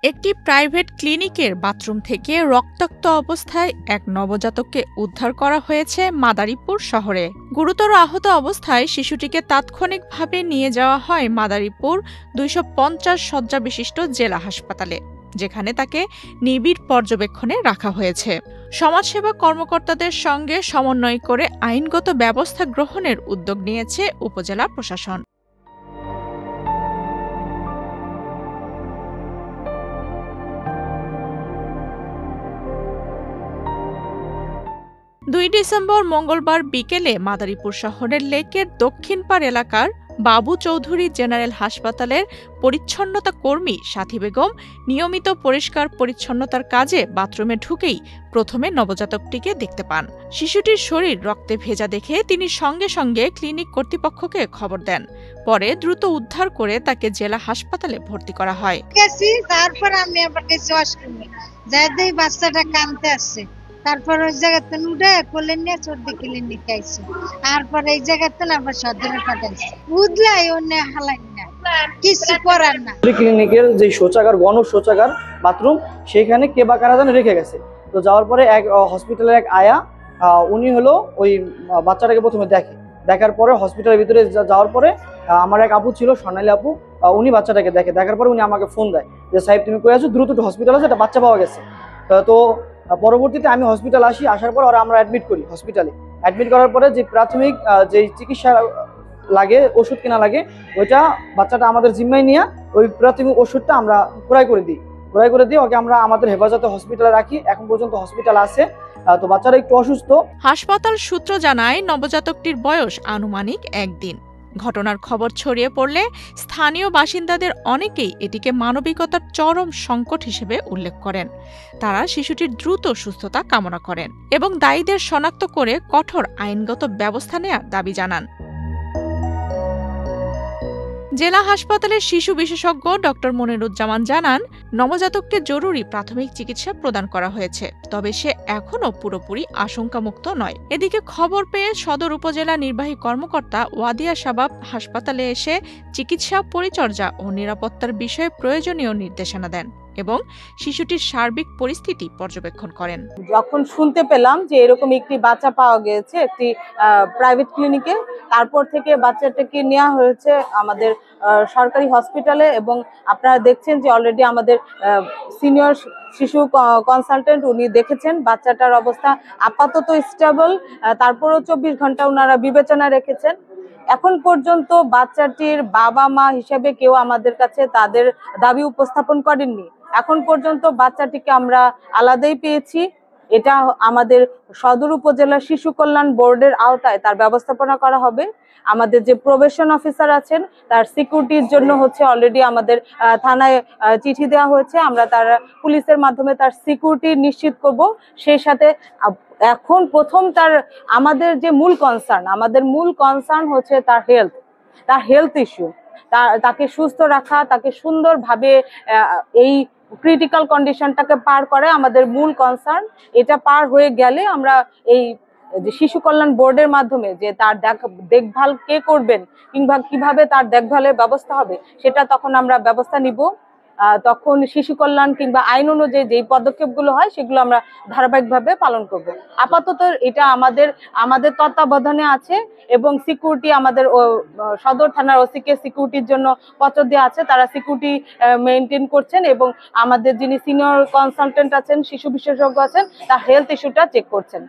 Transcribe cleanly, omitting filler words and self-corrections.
একটি প্রাইভেট ক্লিনিকের বাথরুম থেকে রক্তাক্ত অবস্থায় এক নবজাতককে উদ্ধার করা হয়েছে মাদারীপুর শহরে। গুরুতর আহত অবস্থায় শিশুটিকে তাৎক্ষণিকভাবে নিয়ে যাওয়া হয় মাদারীপুর ২৫০ শয্যা বিশিষ্ট জেলা হাসপাতালে, যেখানে তাকে নিবিড় পর্যবেক্ষণে রাখা হয়েছে। সমাজসেবা কর্মকর্তাদের সঙ্গে সমন্বয় করে আইনগত ব্যবস্থা গ্রহণের উদ্যোগ নিয়েছে উপজেলা প্রশাসন। ২ ডিসেম্বর মঙ্গলবার বিকেলে মাদারীপুর শহরের লেকের দক্ষিণ পাড় এলাকার বাবু চৌধুরী জেনারেল হাসপাতালের পরিচ্ছন্নতা কর্মী সাথী বেগম নিয়মিত পরিষ্কার পরিচ্ছন্নতার কাজে বাথরুমে ঢুকেই প্রথমে নবজাতকটিকে দেখতে পান। শিশুটির শরীর রক্তে ভেজা দেখে তিনি সঙ্গে সঙ্গে ক্লিনিক কর্তৃপক্ষকে খবর দেন। পরে দ্রুত উদ্ধার করে তাকে জেলা হাসপাতালে ভর্তি করা হয়। তারপর আমি আবার বাচ্চাটা কাঁদতে আসছে, তারপর ওই জায়গাতে উঠে কোলে নিয়ে চর্দি ক্লিনিক আইছে, তারপর এই জায়গাতে আবার সদরে পাঠাইছে। বুঝলাই অন্য হালাই না, কিছু করার না। ক্লিনিকের যে শৌচাগার, গণ শৌচাগার বাথরুম, সেখানে কে বা কারা যেন রেখে গেছে। তো যাওয়ার পরে এক হসপিটালের এক আয়া, উনি হলো ওই বাচ্চাটাকে প্রথমে দেখার পরে হসপিটালের ভিতরে যাওয়ার পরে আমার এক আপু ছিল, স্বর্ণালী আপু, উনি বাচ্চাটাকে দেখার পরে উনি আমাকে ফোন দেয় যে সাহেব তুমি কই আছো, দ্রুত একটু হসপিটাল আছে, একটা বাচ্চা পাওয়া গেছে। তো পরবর্তীতে আমি হসপিটাল আসার পর আমরা অ্যাডমিট করি। হসপিটালে অ্যাডমিট করার পরে যে প্রাথমিক যে চিকিৎসা লাগে, ওষুধ কেনা লাগে, ওইটা বাচ্চাটা আমাদের জিম্মায় নিয়ে ওই প্রাথমিক ওষুধটা আমরা ক্রয় করে দিই ওকে আমরা আমাদের হেফাজতে হসপিটালে রাখি। এখন পর্যন্ত হসপিটাল আছে। তো বাচ্চারা একটু অসুস্থ। হাসপাতাল সূত্র জানায় নবজাতকটির বয়স আনুমানিক ১ দিন। ঘটনার খবর ছড়িয়ে পড়লে স্থানীয় বাসিন্দাদের অনেকেই এটিকে মানবিকতার চরম সংকট হিসেবে উল্লেখ করেন। তারা শিশুটির দ্রুত সুস্থতা কামনা করেন এবং দায়ীদের শনাক্ত করে কঠোর আইনগত ব্যবস্থা নেওয়ার দাবি জানান। জেলা হাসপাতালের শিশু বিশেষজ্ঞ ডক্টর মনিরুজ্জামান জানান, নবজাতককে জরুরি প্রাথমিক চিকিৎসা প্রদান করা হয়েছে, তবে সে এখনও পুরোপুরি আশঙ্কামুক্ত নয়। এদিকে খবর পেয়ে সদর উপজেলা নির্বাহী কর্মকর্তা ওয়াদিয়া শাবাব হাসপাতালে এসে চিকিৎসা, পরিচর্যা ও নিরাপত্তার বিষয়ে প্রয়োজনীয় নির্দেশনা দেন এবং শিশুটির সার্বিক পরিস্থিতি পর্যবেক্ষণ করেন। যখন শুনতে পেলাম যে এরকম একটি বাচ্চা পাওয়া গিয়েছে একটি প্রাইভেট ক্লিনিকে, তারপর থেকে বাচ্চাটাকে নেওয়া হয়েছে আমাদের সরকারি হসপিটালে এবং আপনারা দেখছেন যে অলরেডি আমাদের সিনিয়র শিশু কনসালটেন্ট উনি দেখেছেন বাচ্চাটার অবস্থা আপাতত স্টেবল। তারপরও ২৪ ঘন্টা ওনারা বিবেচনা রেখেছেন। এখন পর্যন্ত বাচ্চাটির বাবা মা হিসেবে কেউ আমাদের কাছে তাদের দাবি উপস্থাপন করেননি। এখন পর্যন্ত বাচ্চাটিকে আমরা আলাদাই পেয়েছি। এটা আমাদের সদর উপজেলা শিশু কল্যাণ বোর্ডের আওতায় তার ব্যবস্থাপনা করা হবে। আমাদের যে প্রবেশন অফিসার আছেন তার সিকিউরিটির জন্য অলরেডি আমাদের থানায় চিঠি দেওয়া হয়েছে। আমরা তার পুলিশের মাধ্যমে তার সিকিউরিটি নিশ্চিত করব। সেই সাথে এখন প্রথম আমাদের মূল কনসার্ন হচ্ছে তার হেলথ ইস্যু, তাকে সুস্থ রাখা, তাকে সুন্দরভাবে এই ক্রিটিক্যাল কন্ডিশনটাকে পার করে আমাদের মূল কনসার্ন। এটা পার হয়ে গেলে আমরা এই যে শিশু কল্যাণ বোর্ডের মাধ্যমে যে তার দেখভাল কে করবেন কিংবা কিভাবে তার দেখভালের ব্যবস্থা হবে সেটা তখন আমরা ব্যবস্থা নিব। তখন শিশু কল্যাণ কিংবা আইন অনুযায়ী যেই পদক্ষেপগুলো হয় সেগুলো আমরা ধারাবাহিকভাবে পালন করব। আপাতত এটা আমাদের তত্ত্বাবধানে আছে এবং সিকিউরিটি আমাদের সদর থানার ওসিকে সিকিউরিটির জন্য পত্র দেওয়া আছে, তারা সিকিউরিটি মেনটেন করছেন এবং আমাদের যিনি সিনিয়র কনসালটেন্ট আছেন, শিশু বিশেষজ্ঞ আছেন, তার হেলথ ইস্যুটা চেক করছেন।